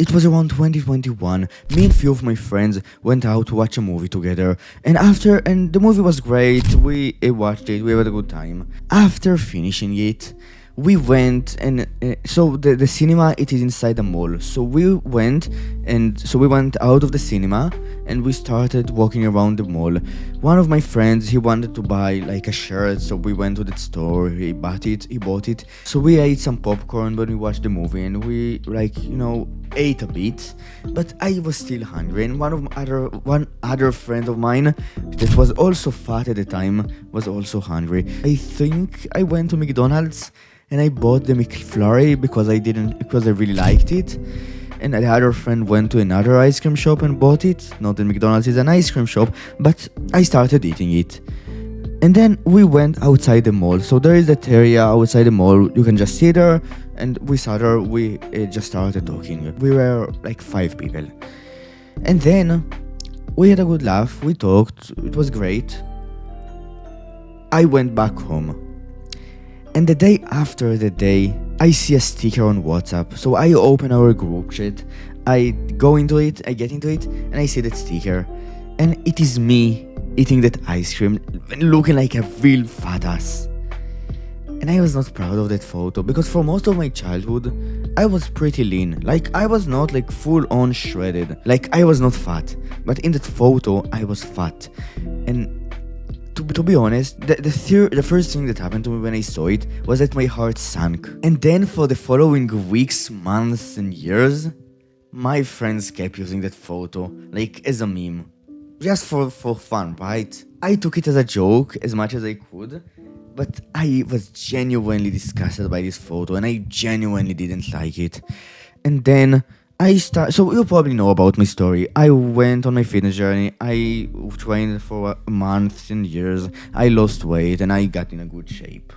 It was around 2021. Me and few of my friends went out to watch a movie together. And the movie was great. We watched it. We had a good time. After finishing it, we went so the cinema, it is inside the mall. So we went out of the cinema and we started walking around the mall. One of my friends, he wanted to buy like a shirt, so we went to the store. He bought it. So we ate some popcorn when we watched the movie, and we ate a bit, but I was still hungry. And one other friend of mine that was also fat at the time was also hungry. I think I went to McDonald's and I bought the McFlurry because I really liked it. And the other friend went to another ice cream shop and bought it. Not that McDonald's is an ice cream shop, but I started eating it. And then we went outside the mall. So there is that area outside the mall. You can just sit there. And we sat there. We just started talking. We were like 5 people. And then we had a good laugh. We talked. It was great. I went back home. And the day after the day, I see a sticker on WhatsApp. So I open our group chat. I get into it, and I see that sticker. And it is me eating that ice cream, looking like a real fat ass. And I was not proud of that photo, because for most of my childhood, I was pretty lean. Like, I was not like full on shredded. Like, I was not fat. But in that photo, I was fat. And to be honest, the first thing that happened to me when I saw it was that my heart sank. And then for the following weeks, months, and years, my friends kept using that photo, like as a meme. Just for fun, right? I took it as a joke as much as I could, but I was genuinely disgusted by this photo, and I genuinely didn't like it. And then so you probably know about my story. I went on my fitness journey. I trained for months and years. I lost weight and I got in a good shape.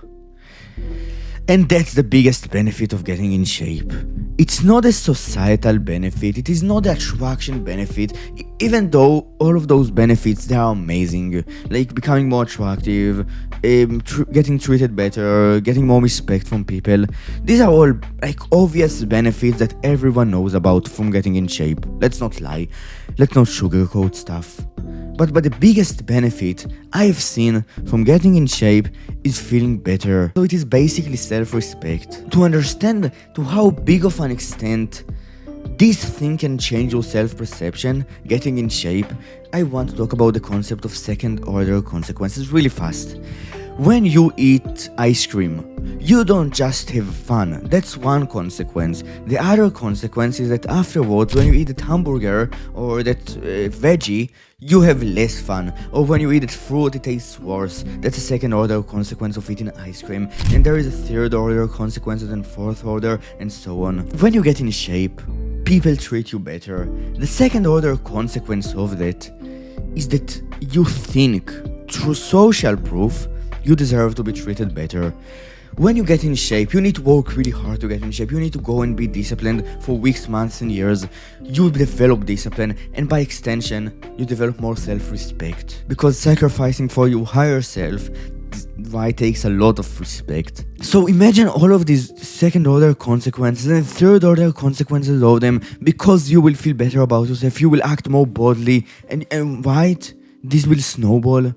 And that's the biggest benefit of getting in shape. It's not a societal benefit. It is not the attraction benefit. Even though all of those benefits, they are amazing. Like becoming more attractive, getting treated better, getting more respect from people. These are all like obvious benefits that everyone knows about from getting in shape. Let's not lie. Let's not sugarcoat stuff. But the biggest benefit I've seen from getting in shape is feeling better. So it is basically self-respect. To understand to how big of an extent this thing can change your self-perception, getting in shape, I want to talk about the concept of second-order consequences really fast. When you eat ice cream, you don't just have fun. That's one consequence. The other consequence is that afterwards, when you eat that hamburger or that veggie, you have less fun. Or when you eat that fruit, it tastes worse. That's a second order consequence of eating ice cream. And there is a third order consequences and fourth order and so on. When you get in shape, people treat you better. The second order consequence of that is that you think, through social proof, you deserve to be treated better. When you get in shape, you need to work really hard to get in shape. You need to go and be disciplined for weeks, months, and years. You develop discipline, and by extension, you develop more self-respect. Because sacrificing for your higher self, right, takes a lot of respect. So imagine all of these second-order consequences and third-order consequences of them, because you will feel better about yourself. You will act more boldly, and right, this will snowball.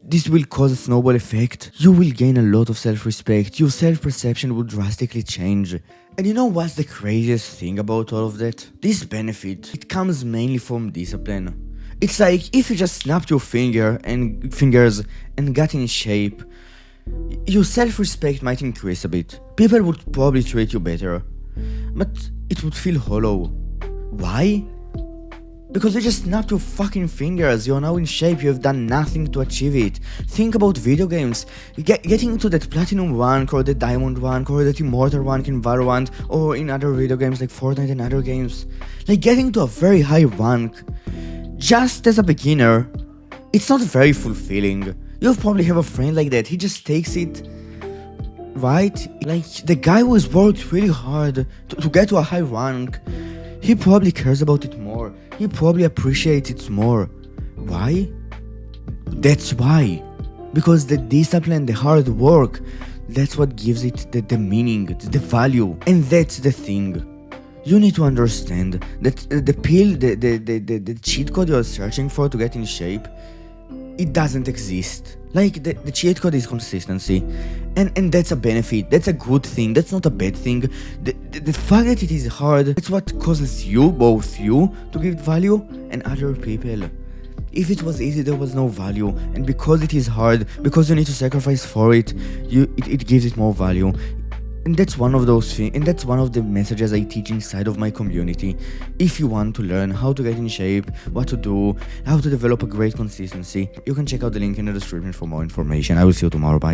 This will cause a snowball effect. You will gain a lot of self-respect. Your self-perception will drastically change. And you know what's the craziest thing about all of that? This benefit, it comes mainly from discipline. It's like if you just snapped your fingers and got in shape, your self-respect might increase a bit. People would probably treat you better. But it would feel hollow. Why? Because you just snapped your fucking fingers, you're now in shape, you have done nothing to achieve it. Think about video games. Getting to that platinum rank or the diamond rank or that immortal rank in Valorant or in other video games like Fortnite and other games. Like getting to a very high rank, just as a beginner, it's not very fulfilling. You'll probably have a friend like that, he just takes it, right? Like the guy who has worked really hard to get to a high rank, he probably cares about it more. He probably appreciates it more. Why? That's why. Because the discipline, the hard work, that's what gives it the meaning, the value. And that's the thing. You need to understand that the pill, the cheat code you're searching for to get in shape, it doesn't exist. Like, the cheat code is consistency. And that's a benefit. That's a good thing. That's not a bad thing. The fact that it is hard, that's what causes you, both you, to give value and other people. If it was easy, there was no value. And because it is hard, because you need to sacrifice for it, it gives it more value. And that's one of those things, and that's one of the messages I teach inside of my community. If you want to learn how to get in shape, what to do, how to develop a great consistency, you can check out the link in the description for more information. I will see you tomorrow. Bye.